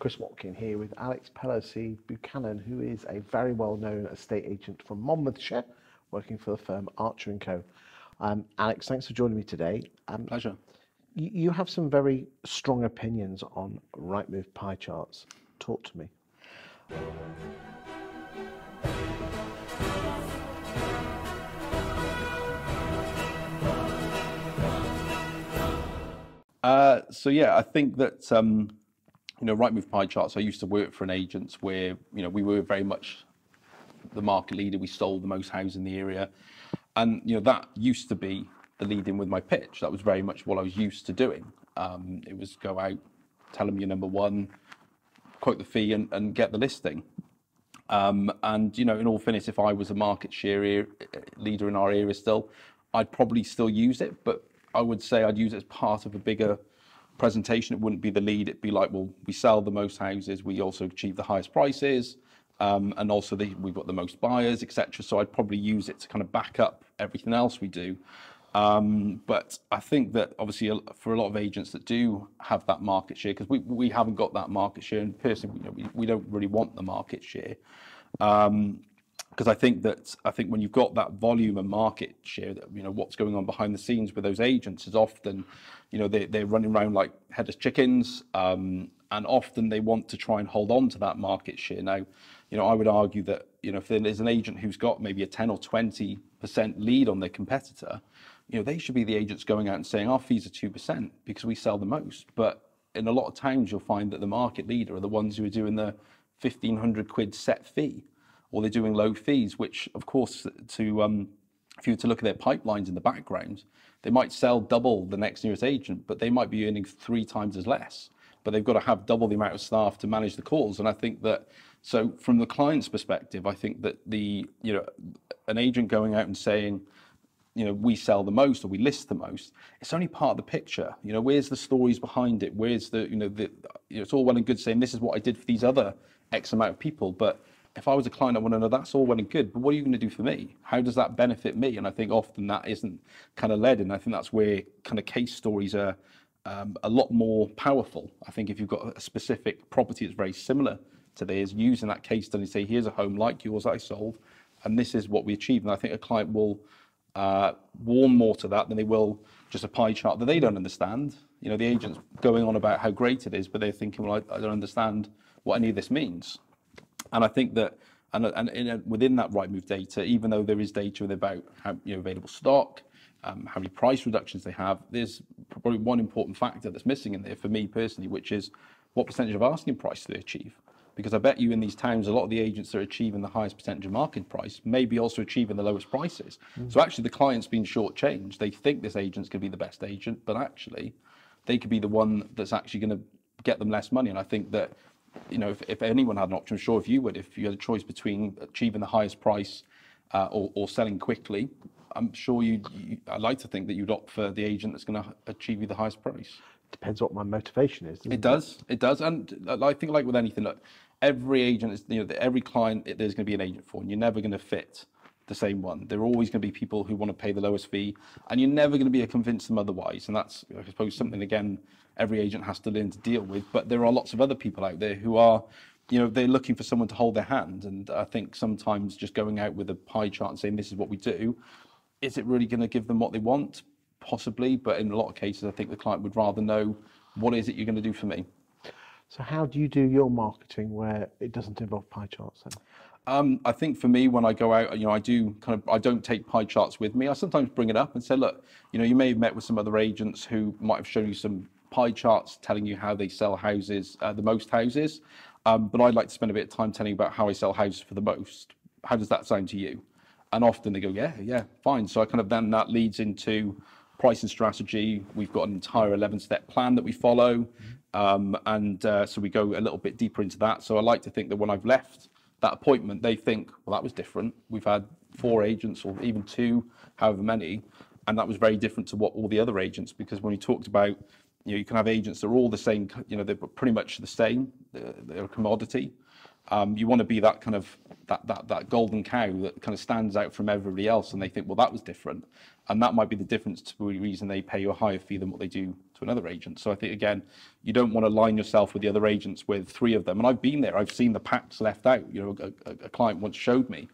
Chris Watkin here with Alex Pelosi-Buchanan, who is a very well-known estate agent from Monmouthshire, working for the firm Archer & Co. Alex, thanks for joining me today. Pleasure. You have some very strong opinions on Rightmove Pie Charts. Talk to me. I think that Rightmove Pie Charts. I used to work for an agent where we were very much the market leader. We sold the most houses in the area, and that used to be the lead in with my pitch. That was very much what I was used to doing. It was go out, tell them you're number one, quote the fee, and get the listing. In all fairness, if I was a market share leader in our area still, I'd probably still use it, but I would say I'd use it as part of a bigger presentation. It wouldn't be the lead. It'd be like, well, we sell the most houses, we also achieve the highest prices, and also we've got the most buyers, etc. So I'd probably use it to kind of back up everything else we do. But I think that obviously for a lot of agents that do have that market share, because we haven't got that market share, and personally, we don't really want the market share. Because I think when you've got that volume and market share, that what's going on behind the scenes with those agents is often, they're running around like headless chickens, and often they want to try and hold on to that market share. Now, I would argue that if there's an agent who's got maybe a 10 or 20% lead on their competitor, they should be the agents going out and saying our fees are 2% because we sell the most. But in a lot of times, you'll find that the market leader are the ones who are doing the 1,500 quid set fee, or they're doing low fees, which of course, if you were to look at their pipelines in the background, they might sell double the next nearest agent, but they might be earning 3 times as less. But they've got to have double the amount of staff to manage the calls. And I think that, so from the client's perspective, I think that an agent going out and saying, we sell the most or we list the most, it's only part of the picture. Where's the stories behind it? Where's it's all well and good saying this is what I did for these other X amount of people, but if I was a client, I want to know that's all well and good, but what are you going to do for me? How does that benefit me? And I think often that isn't kind of led, and I think that's where kind of case stories are a lot more powerful. I think if you've got a specific property that's very similar to theirs, using that case study, say, here's a home like yours I sold, and this is what we achieved. And I think a client will warm more to that than they will just a pie chart that they don't understand. The agent's going on about how great it is, but they're thinking, well, I don't understand what any of this means. And I think that, and within that Rightmove data, even though there is data about how available stock, how many price reductions they have, there's probably one important factor that's missing in there for me personally, which is what percentage of asking price do they achieve? Because I bet you in these towns, a lot of the agents that are achieving the highest percentage of market price may be also achieving the lowest prices. So actually the client's been shortchanged. They think this agent's going to be the best agent, but actually they could be the one that's actually going to get them less money. And I think that, if anyone had an option, I'm sure if you had a choice between achieving the highest price or selling quickly, I'm sure I'd like to think that you'd opt for the agent that's going to achieve you the highest price. Depends what my motivation is. It does. And I think like with anything, look, every agent is, every client, there's going to be an agent for, and you're never going to fit the same one. There are always going to be people who want to pay the lowest fee, and you're never going to be able to convince them otherwise. And that's, I suppose, something, again, every agent has to learn to deal with. But there are lots of other people out there who are, they're looking for someone to hold their hand. And I think sometimes just going out with a pie chart and saying, this is what we do, is it really going to give them what they want? Possibly. But in a lot of cases, I think the client would rather know, what is it you're going to do for me? So how do you do your marketing where it doesn't involve pie charts then? I think for me, when I go out, I don't take pie charts with me. I sometimes bring it up and say, look, you may have met with some other agents who might have shown you some pie charts telling you how they sell houses, the most houses. But I'd like to spend a bit of time telling you about how I sell houses for the most. How does that sound to you? And often they go, yeah, fine. So then that leads into pricing strategy. We've got an entire 11-step plan that we follow. So we go a little bit deeper into that. So I like to think that when I've left that appointment, they think, well, that was different. We've had 4 agents or even 2, however many, and that was very different to what all the other agents, because when we talked about, you can have agents that are all the same, they're pretty much the same, they're a commodity. You want to be that kind of that golden cow that kind of stands out from everybody else, and they think, well, that was different, and that might be the difference to the reason they pay you a higher fee than what they do to another agent. So I think, again, you don't want to line yourself with the other agents with 3 of them. And I've been there. I've seen the packs left out. You know, a client once showed me.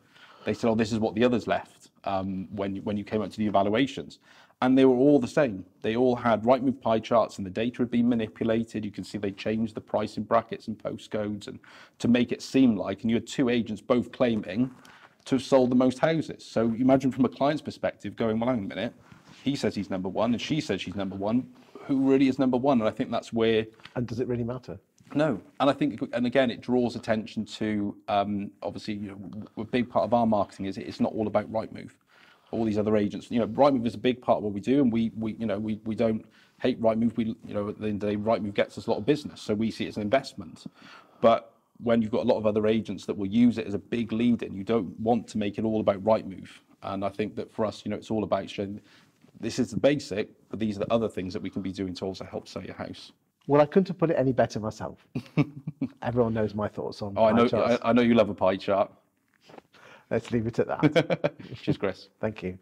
They said, oh, this is what the others left when you came up to the evaluations. And they were all the same. They all had Rightmove pie charts, and the data had been manipulated. You can see they changed the pricing brackets and postcodes and to make it seem like, and you had 2 agents both claiming to have sold the most houses. So you imagine from a client's perspective going, well, hang on a minute, he says he's number 1 and she says she's number 1. Who really is number 1? And I think that's where... And does it really matter? No. And I think, and again, it draws attention to, obviously, you know, a big part of our marketing is it's not all about Rightmove. All these other agents, you know, Rightmove is a big part of what we do, and we don't hate Rightmove. We, you know, at the end of the day, Rightmove gets us a lot of business, so we see it as an investment. But when you've got a lot of other agents that will use it as a big lead in, you don't want to make it all about Rightmove. And I think that for us, you know, it's all about showing this is the basic, but these are the other things that we can be doing to also help sell your house. Well, I couldn't have put it any better myself. Everyone knows my thoughts on pie charts. I know you love a pie chart. Let's leave it at that. Cheers, Chris. Thank you.